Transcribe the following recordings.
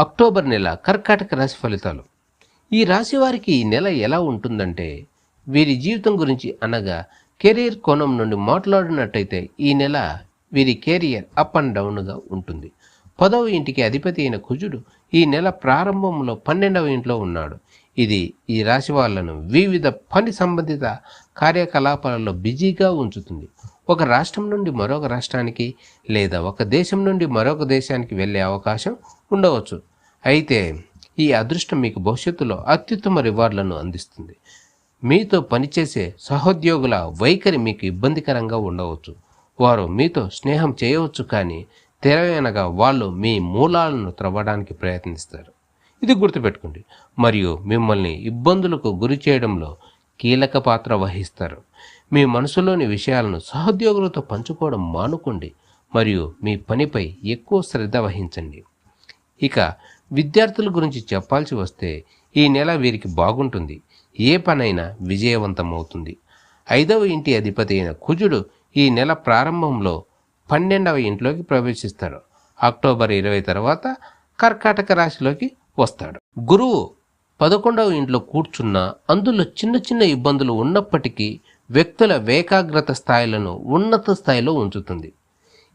October నెల కర్కాటక రాశి ఫలితాలు. ఈ రాశి వారికి ఈ నెల ఎలా ఉంటుందంటే, వీరి జీవితం గురించి అనగా కెరీర్ కోణం నుండి మాట్లాడినట్టయితే ఈ నెల వీరి కెరియర్ అప్ అండ్ డౌన్గా ఉంటుంది. 10వ ఇంటికి అధిపతి అయిన కుజుడు ఈ నెల ప్రారంభంలో 12వ ఇంట్లో ఉన్నాడు. ఇది ఈ రాశి వాళ్ళను వివిధ పని సంబంధిత కార్యకలాపాలలో బిజీగా ఉంచుతుంది. ఒక రాష్ట్రం నుండి మరొక రాష్ట్రానికి లేదా ఒక దేశం నుండి మరొక దేశానికి వెళ్ళే అవకాశం ఉండవచ్చు. అయితే ఈ అదృష్టం మీకు భవిష్యత్తులో అత్యుత్తమ రివార్డులను అందిస్తుంది. మీతో పనిచేసే సహోద్యోగుల వైఖరి మీకు ఇబ్బందికరంగా ఉండవచ్చు. వారు మీతో స్నేహం చేయవచ్చు, కానీ తెరవేనగా వాళ్ళు మీ మూలాలను త్రవ్వడానికి ప్రయత్నిస్తారు. ఇది గుర్తుపెట్టుకోండి. మరియు మిమ్మల్ని ఇబ్బందులకు గురి చేయడంలో కీలక పాత్ర వహిస్తారు. మీ మనసులోని విషయాలను సహోద్యోగులతో పంచుకోవడం మానుకోండి మరియు మీ పనిపై ఎక్కువ శ్రద్ధ వహించండి. ఇక విద్యార్థుల గురించి చెప్పాల్సి వస్తే ఈ నెల వీరికి బాగుంటుంది. ఏ పనైనా విజయవంతమవుతుంది. 5వ ఇంటి అధిపతి అయిన కుజుడు ఈ నెల ప్రారంభంలో 12వ ఇంట్లోకి ప్రవేశిస్తాడు. అక్టోబర్ 20 తర్వాత కర్కాటక రాశిలోకి వస్తాడు. గురువు 11వ ఇంట్లో కూర్చున్న అందులో చిన్న చిన్న ఇబ్బందులు ఉన్నప్పటికీ వ్యక్తుల ఏకాగ్రత స్థాయిలను ఉన్నత స్థాయిలో ఉంచుతుంది.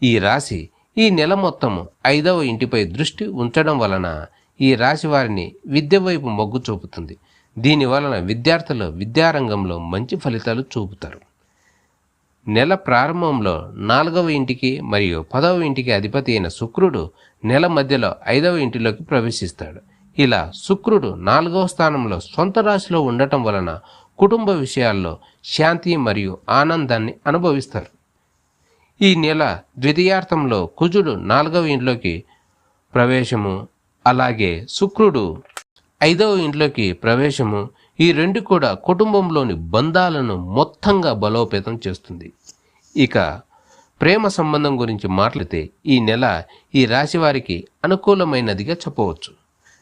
ఈ రాశి ఈ నెల మొత్తం 5వ ఇంటిపై దృష్టి ఉంచడం వలన ఈ రాశి వారిని విద్య వైపు మొగ్గు చూపుతుంది. దీని వలన విద్యార్థులు విద్యారంగంలో మంచి ఫలితాలు చూపుతారు. నెల ప్రారంభంలో 4వ ఇంటికి మరియు 10వ ఇంటికి అధిపతి అయిన శుక్రుడు నెల మధ్యలో 5వ ఇంటిలోకి ప్రవేశిస్తాడు. ఇలా శుక్రుడు 4వ స్థానంలో సొంత రాశిలో ఉండటం వలన కుటుంబ విషయాల్లో శాంతి మరియు ఆనందాన్ని అనుభవిస్తారు. ఈ నెల ద్వితీయార్థంలో కుజుడు 4వ ఇంట్లోకి ప్రవేశము, అలాగే శుక్రుడు 5వ ఇంట్లోకి ప్రవేశము, ఈ రెండు కూడా కుటుంబంలోని బంధాలను మొత్తంగా బలోపేతం చేస్తుంది. ఇక ప్రేమ సంబంధం గురించి మాట్లాడితే ఈ నెల ఈ రాశి వారికి అనుకూలమైనదిగా చెప్పవచ్చు.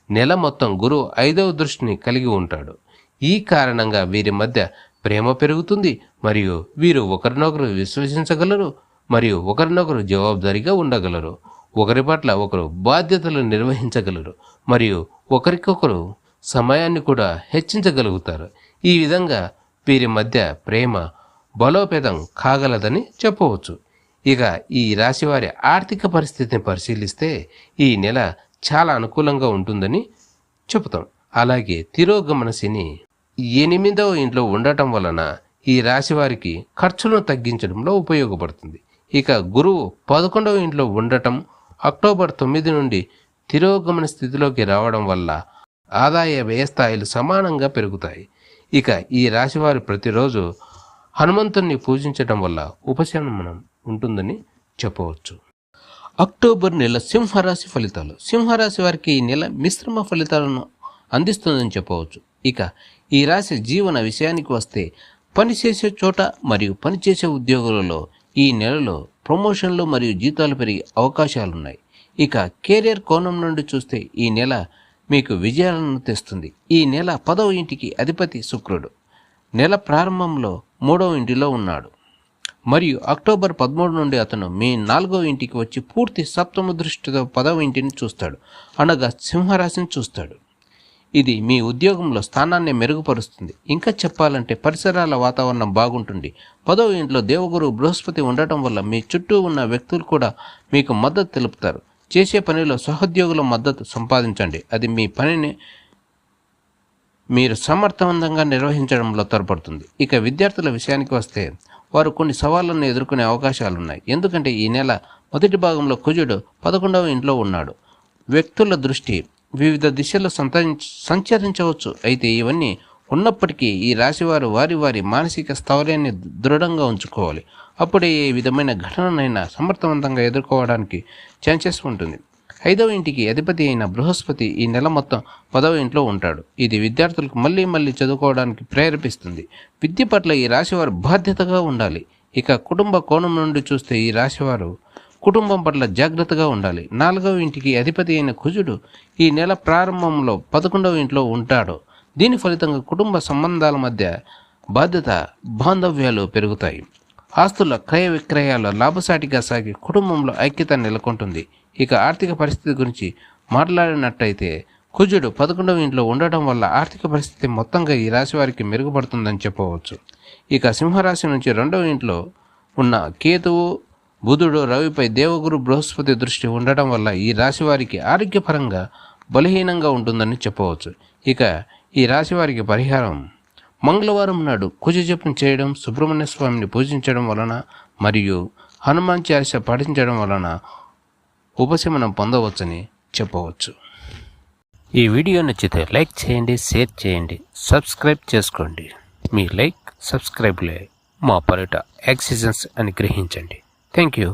నెల మొత్తం గురువు 5వ దృష్టిని కలిగి ఉంటాడు. ఈ కారణంగా వీరి మధ్య ప్రేమ పెరుగుతుంది మరియు వీరు ఒకరినొకరు విశ్వసించగలరు మరియు ఒకరినొకరు జవాబుదారీగా ఉండగలరు. ఒకరి పట్ల ఒకరు బాధ్యతలు నిర్వహించగలరు మరియు ఒకరికొకరు సమయాన్ని కూడా హెచ్చించగలుగుతారు. ఈ విధంగా వీరి మధ్య ప్రేమ బలోపేతం కాగలదని చెప్పవచ్చు. ఇక ఈ రాశి వారి ఆర్థిక పరిస్థితిని పరిశీలిస్తే ఈ నెల చాలా అనుకూలంగా ఉంటుందని చెబుతాం. అలాగే తిరోగమన శని 8వ ఇంట్లో ఉండటం వలన ఈ రాశి వారికి ఖర్చులను తగ్గించడంలో ఉపయోగపడుతుంది. ఇక గురువు 11వ ఇంట్లో ఉండటం అక్టోబర్ 9 నుండి తిరోగమన స్థితిలోకి రావడం వల్ల ఆదాయ వ్యయ స్థాయిలు సమానంగా పెరుగుతాయి. ఇక ఈ రాశివారు ప్రతిరోజు హనుమంతుణ్ణి పూజించడం వల్ల ఉపశమనం ఉంటుందని చెప్పవచ్చు. అక్టోబర్ నెల సింహరాశి ఫలితాలు. సింహరాశి వారికి ఈ నెల మిశ్రమ ఫలితాలను అందిస్తుందని చెప్పవచ్చు. ఇక ఈ రాశి జీవన విషయానికి వస్తే పనిచేసే చోట మరియు పనిచేసే ఉద్యోగులలో ఈ నెలలో ప్రమోషన్లు మరియు జీతాలు పెరిగే అవకాశాలున్నాయి. ఇక కెరియర్ కోణం నుండి చూస్తే ఈ నెల మీకు విజయాలను తెస్తుంది. ఈ నెల 10వ ఇంటికి అధిపతి శుక్రుడు నెల ప్రారంభంలో 3వ ఇంటిలో ఉన్నాడు మరియు అక్టోబర్ 13 నుండి అతను మీ 4వ ఇంటికి వచ్చి పూర్తి సప్తమ దృష్టితో 10వ ఇంటిని చూస్తాడు, అనగా సింహరాశిని చూస్తాడు. ఇది మీ ఉద్యోగంలో స్థానాన్ని మెరుగుపరుస్తుంది. ఇంకా చెప్పాలంటే పరిసరాల వాతావరణం బాగుంటుంది. 10వ ఇంట్లో దేవగురు బృహస్పతి ఉండటం వల్ల మీ చుట్టూ ఉన్న వ్యక్తులు కూడా మీకు మద్దతు తెలుపుతారు. చేసే పనిలో సహోద్యోగుల మద్దతు సంపాదించండి. అది మీ పనిని మీరు సమర్థవంతంగా నిర్వహించడంలో తోడ్పడుతుంది. ఇక విద్యార్థుల విషయానికి వస్తే వారు కొన్ని సవాళ్లను ఎదుర్కొనే అవకాశాలున్నాయి. ఎందుకంటే ఈ నెల మొదటి భాగంలో కుజుడు 11వ ఇంట్లో ఉన్నాడు. వ్యక్తుల దృష్టి వివిధ దిశల్లో సంచరించవచ్చు. అయితే ఇవన్నీ ఉన్నప్పటికీ ఈ రాశివారు వారి వారి మానసిక స్థైర్యాన్ని దృఢంగా ఉంచుకోవాలి. అప్పుడే ఏ విధమైన ఘటననైనా సమర్థవంతంగా ఎదుర్కోవడానికి ఛాన్సెస్ ఉంటుంది. 5వ ఇంటికి అధిపతి అయిన బృహస్పతి ఈ నెల మొత్తం 10వ ఇంట్లో ఉంటాడు. ఇది విద్యార్థులకు మళ్ళీ చదువుకోవడానికి ప్రేరేపిస్తుంది. విద్య పట్ల ఈ రాశివారు బాధ్యతగా ఉండాలి. ఇక కుటుంబ కోణం నుండి చూస్తే ఈ రాశివారు కుటుంబం పట్ల జాగ్రత్తగా ఉండాలి. 4వ ఇంటికి అధిపతి అయిన కుజుడు ఈ నెల ప్రారంభంలో 11వ ఇంట్లో ఉంటాడు. దీని ఫలితంగా కుటుంబ సంబంధాల మధ్య బాంధవ్యాలు పెరుగుతాయి. ఆస్తుల క్రయ విక్రయాలు లాభసాటిగా సాగి కుటుంబంలో ఐక్యత నెలకొంటుంది. ఇక ఆర్థిక పరిస్థితి గురించి మాట్లాడినట్టయితే కుజుడు 11వ ఇంట్లో ఉండటం వల్ల ఆర్థిక పరిస్థితి మొత్తంగా ఈ రాశి వారికి మెరుగుపడుతుందని చెప్పవచ్చు. ఇక సింహరాశి నుంచి 2వ ఇంట్లో ఉన్న కేతువు, బుధుడు, రవిపై దేవగురు బృహస్పతి దృష్టి ఉండటం వల్ల ఈ రాశి వారికి ఆరోగ్యపరంగా బలహీనంగా ఉంటుందని చెప్పవచ్చు. ఇక ఈ రాశి వారికి పరిహారం మంగళవారం నాడు కుజ జపం చేయడం, సుబ్రహ్మణ్య స్వామిని పూజించడం వలన మరియు హనుమాన్ చాలీసా పాటించడం వలన ఉపశమనం పొందవచ్చని చెప్పవచ్చు. ఈ వీడియో నచ్చితే లైక్ చేయండి, షేర్ చేయండి, సబ్స్క్రైబ్ చేసుకోండి. మీ లైక్, సబ్స్క్రైబ్లే మా పరిట ఆక్సిజన్స్ అని గ్రహించండి. Thank you.